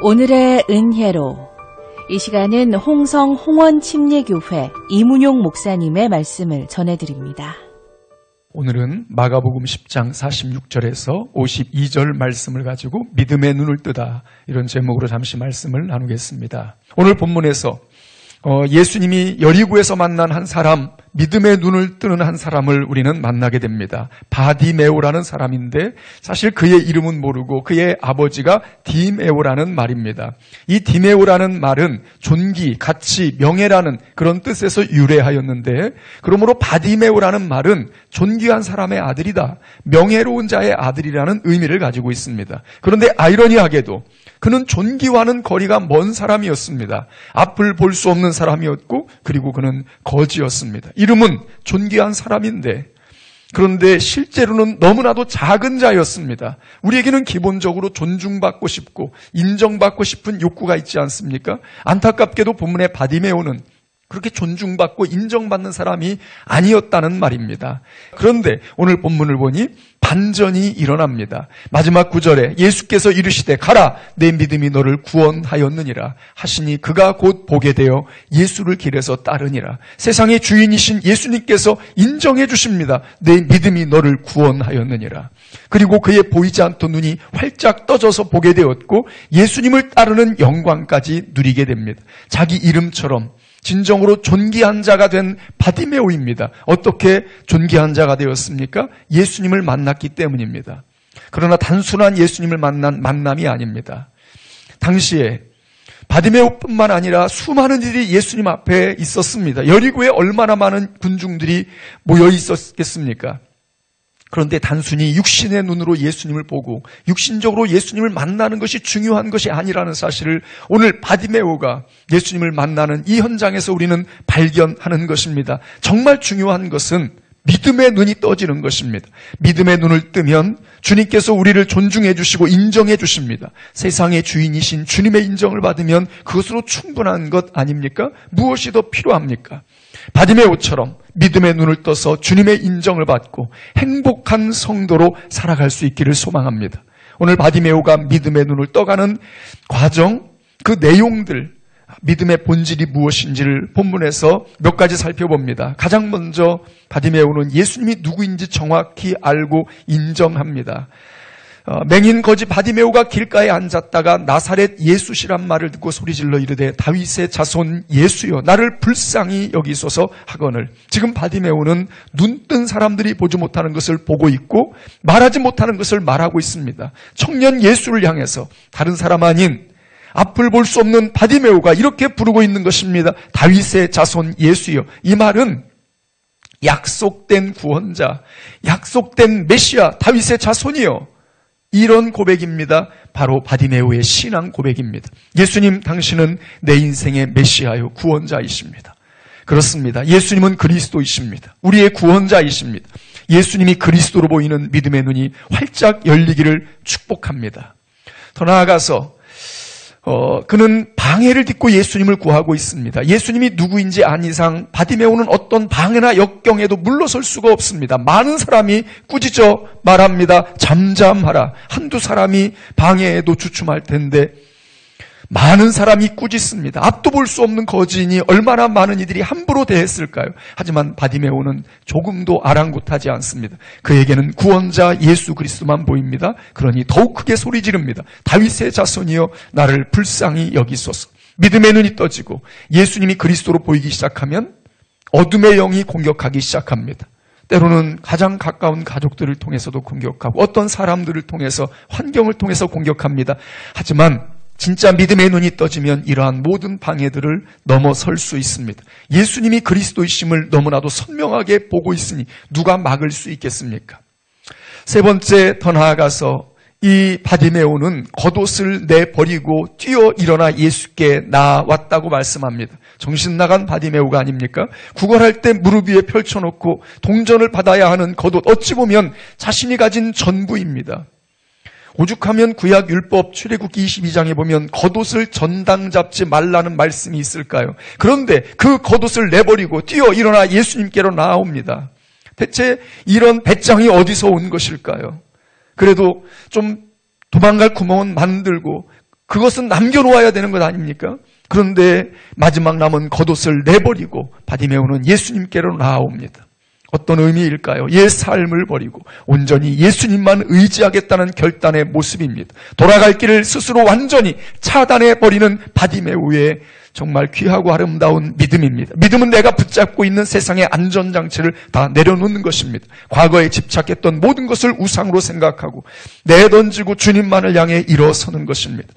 오늘의 은혜로 이 시간은 홍성 홍원침례교회 이문용 목사님의 말씀을 전해드립니다. 오늘은 마가복음 10장 46절에서 52절 말씀을 가지고 믿음의 눈을 뜨다, 이런 제목으로 잠시 말씀을 나누겠습니다. 오늘 본문에서 예수님이 여리고에서 만난 한 사람, 믿음의 눈을 뜨는 한 사람을 우리는 만나게 됩니다. 바디메오라는 사람인데 사실 그의 이름은 모르고 그의 아버지가 디메오라는 말입니다. 이 디메오라는 말은 존귀, 가치, 명예라는 그런 뜻에서 유래하였는데, 그러므로 바디메오라는 말은 존귀한 사람의 아들이다, 명예로운 자의 아들이라는 의미를 가지고 있습니다. 그런데 아이러니하게도 그는 존귀와는 거리가 먼 사람이었습니다. 앞을 볼 수 없는 사람이었고, 그리고 그는 거지였습니다. 이름은 존귀한 사람인데, 그런데 실제로는 너무나도 작은 자였습니다. 우리에게는 기본적으로 존중받고 싶고 인정받고 싶은 욕구가 있지 않습니까? 안타깝게도 본문의 바디메오는 그렇게 존중받고 인정받는 사람이 아니었다는 말입니다. 그런데 오늘 본문을 보니 반전이 일어납니다. 마지막 구절에 예수께서 이르시되 가라, 내 믿음이 너를 구원하였느니라 하시니 그가 곧 보게 되어 예수를 길에서 따르니라. 세상의 주인이신 예수님께서 인정해 주십니다. 내 믿음이 너를 구원하였느니라. 그리고 그의 보이지 않던 눈이 활짝 떠져서 보게 되었고 예수님을 따르는 영광까지 누리게 됩니다. 자기 이름처럼 진정으로 존귀한 자가 된 바디메오입니다. 어떻게 존귀한 자가 되었습니까? 예수님을 만났기 때문입니다. 그러나 단순한 예수님을 만난 만남이 아닙니다. 당시에 바디메오뿐만 아니라 수많은 이들이 예수님 앞에 있었습니다. 여리고에 얼마나 많은 군중들이 모여 있었겠습니까? 그런데 단순히 육신의 눈으로 예수님을 보고 육신적으로 예수님을 만나는 것이 중요한 것이 아니라는 사실을 오늘 바디메오가 예수님을 만나는 이 현장에서 우리는 발견하는 것입니다. 정말 중요한 것은 믿음의 눈이 떠지는 것입니다. 믿음의 눈을 뜨면 주님께서 우리를 존중해 주시고 인정해 주십니다. 세상의 주인이신 주님의 인정을 받으면 그것으로 충분한 것 아닙니까? 무엇이 더 필요합니까? 바디메오처럼 믿음의 눈을 떠서 주님의 인정을 받고 행복한 성도로 살아갈 수 있기를 소망합니다. 오늘 바디메오가 믿음의 눈을 떠가는 과정, 그 내용들, 믿음의 본질이 무엇인지를 본문에서 몇 가지 살펴봅니다. 가장 먼저 바디메오는 예수님이 누구인지 정확히 알고 인정합니다. 맹인 거지 바디메오가 길가에 앉았다가 나사렛 예수시란 말을 듣고 소리질러 이르되 다윗의 자손 예수여 나를 불쌍히 여기소서 하거늘. 지금 바디메오는 눈뜬 사람들이 보지 못하는 것을 보고 있고 말하지 못하는 것을 말하고 있습니다. 청년 예수를 향해서 다른 사람 아닌 앞을 볼 수 없는 바디메오가 이렇게 부르고 있는 것입니다. 다윗의 자손 예수여. 이 말은 약속된 구원자, 약속된 메시아, 다윗의 자손이요, 이런 고백입니다. 바로 바디메오의 신앙 고백입니다. 예수님, 당신은 내 인생의 메시아요, 구원자이십니다. 그렇습니다. 예수님은 그리스도이십니다. 우리의 구원자이십니다. 예수님이 그리스도로 보이는 믿음의 눈이 활짝 열리기를 축복합니다. 더 나아가서 그는 방해를 딛고 예수님을 구하고 있습니다. 예수님이 누구인지 안 이상 바디메오는 어떤 방해나 역경에도 물러설 수가 없습니다. 많은 사람이 꾸짖어 말합니다. 잠잠하라. 한두 사람이 방해에도 주춤할 텐데 많은 사람이 꾸짖습니다. 앞도 볼 수 없는 거지니 얼마나 많은 이들이 함부로 대했을까요? 하지만 바디메오는 조금도 아랑곳하지 않습니다. 그에게는 구원자 예수 그리스도만 보입니다. 그러니 더욱 크게 소리 지릅니다. 다윗의 자손이여 나를 불쌍히 여기소서. 믿음의 눈이 떠지고 예수님이 그리스도로 보이기 시작하면 어둠의 영이 공격하기 시작합니다. 때로는 가장 가까운 가족들을 통해서도 공격하고 어떤 사람들을 통해서, 환경을 통해서 공격합니다. 하지만 진짜 믿음의 눈이 떠지면 이러한 모든 방해들을 넘어설 수 있습니다. 예수님이 그리스도이심을 너무나도 선명하게 보고 있으니 누가 막을 수 있겠습니까? 세 번째, 더 나아가서 이 바디메오는 겉옷을 내버리고 뛰어 일어나 예수께 나왔다고 말씀합니다. 정신 나간 바디메오가 아닙니까? 구걸할 때 무릎 위에 펼쳐놓고 동전을 받아야 하는 겉옷, 어찌 보면 자신이 가진 전부입니다. 오죽하면 구약 율법 출애굽기 22장에 보면 겉옷을 전당 잡지 말라는 말씀이 있을까요? 그런데 그 겉옷을 내버리고 뛰어 일어나 예수님께로 나아옵니다. 대체 이런 배짱이 어디서 온 것일까요? 그래도 좀 도망갈 구멍은 만들고 그것은 남겨놓아야 되는 것 아닙니까? 그런데 마지막 남은 겉옷을 내버리고 바디메오는 예수님께로 나아옵니다. 어떤 의미일까요? 옛 삶을 버리고 온전히 예수님만 의지하겠다는 결단의 모습입니다. 돌아갈 길을 스스로 완전히 차단해버리는 바디메오의 정말 귀하고 아름다운 믿음입니다. 믿음은 내가 붙잡고 있는 세상의 안전장치를 다 내려놓는 것입니다. 과거에 집착했던 모든 것을 우상으로 생각하고 내던지고 주님만을 향해 일어서는 것입니다.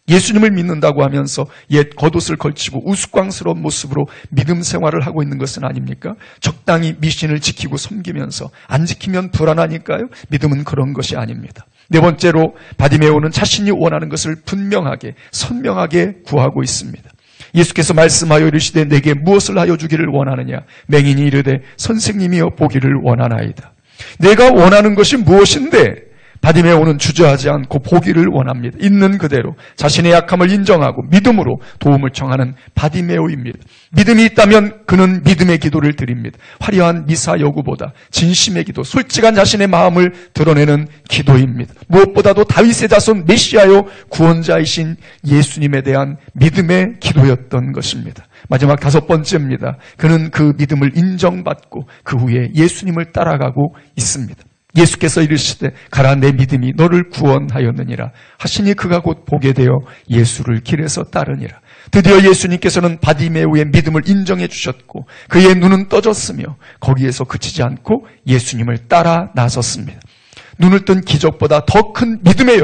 예수님을 믿는다고 하면서 옛 겉옷을 걸치고 우스꽝스러운 모습으로 믿음 생활을 하고 있는 것은 아닙니까? 적당히 미신을 지키고 섬기면서 안 지키면 불안하니까요. 믿음은 그런 것이 아닙니다. 네 번째로 바디메오는 자신이 원하는 것을 분명하게 선명하게 구하고 있습니다. 예수께서 말씀하여 이르시되 내게 무엇을 하여 주기를 원하느냐? 맹인이 이르되 선생님이여 보기를 원하나이다. 내가 원하는 것이 무엇인데? 바디메오는 주저하지 않고 보기를 원합니다. 있는 그대로 자신의 약함을 인정하고 믿음으로 도움을 청하는 바디메오입니다. 믿음이 있다면 그는 믿음의 기도를 드립니다. 화려한 미사 여구보다 진심의 기도, 솔직한 자신의 마음을 드러내는 기도입니다. 무엇보다도 다윗의 자손 메시아요 구원자이신 예수님에 대한 믿음의 기도였던 것입니다. 마지막 다섯 번째입니다. 그는 그 믿음을 인정받고 그 후에 예수님을 따라가고 있습니다. 예수께서 이르시되 가라 내 믿음이 너를 구원하였느니라 하시니 그가 곧 보게 되어 예수를 길에서 따르니라. 드디어 예수님께서는 바디메오의 믿음을 인정해 주셨고 그의 눈은 떠졌으며 거기에서 그치지 않고 예수님을 따라 나섰습니다. 눈을 뜬 기적보다 더 큰 믿음의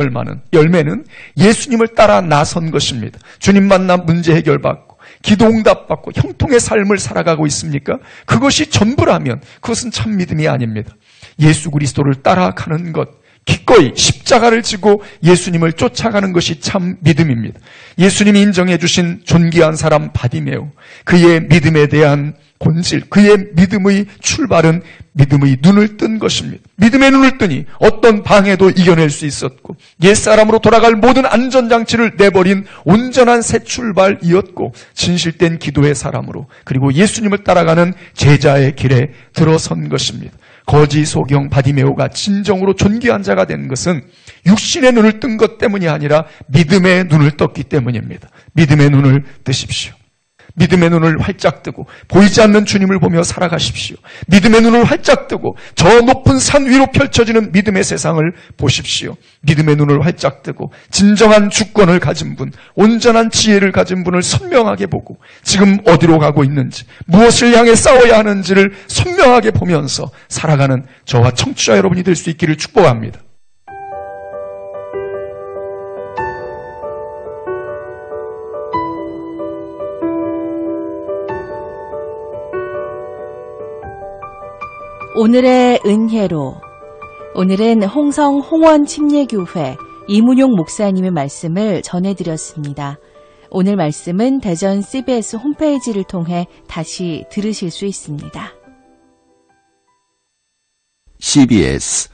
열매는 예수님을 따라 나선 것입니다. 주님 만나 문제 해결받고 기도 응답받고 형통의 삶을 살아가고 있습니까? 그것이 전부라면 그것은 참 믿음이 아닙니다. 예수 그리스도를 따라가는 것, 기꺼이 십자가를 지고 예수님을 쫓아가는 것이 참 믿음입니다. 예수님이 인정해 주신 존귀한 사람 바디메오, 그의 믿음에 대한 본질, 그의 믿음의 출발은 믿음의 눈을 뜬 것입니다. 믿음의 눈을 뜨니 어떤 방해도 이겨낼 수 있었고 옛사람으로 돌아갈 모든 안전장치를 내버린 온전한 새 출발이었고 진실된 기도의 사람으로 그리고 예수님을 따라가는 제자의 길에 들어선 것입니다. 거지 소경 바디메오가 진정으로 존귀한 자가 된 것은 육신의 눈을 뜬 것 때문이 아니라 믿음의 눈을 떴기 때문입니다. 믿음의 눈을 뜨십시오. 믿음의 눈을 활짝 뜨고 보이지 않는 주님을 보며 살아가십시오. 믿음의 눈을 활짝 뜨고 저 높은 산 위로 펼쳐지는 믿음의 세상을 보십시오. 믿음의 눈을 활짝 뜨고 진정한 주권을 가진 분, 온전한 지혜를 가진 분을 선명하게 보고 지금 어디로 가고 있는지, 무엇을 향해 싸워야 하는지를 선명하게 보면서 살아가는 저와 청취자 여러분이 될 수 있기를 축복합니다. 오늘의 은혜로, 오늘은 홍성 홍원침례교회 이문용 목사님의 말씀을 전해드렸습니다. 오늘 말씀은 대전 CBS 홈페이지를 통해 다시 들으실 수 있습니다. CBS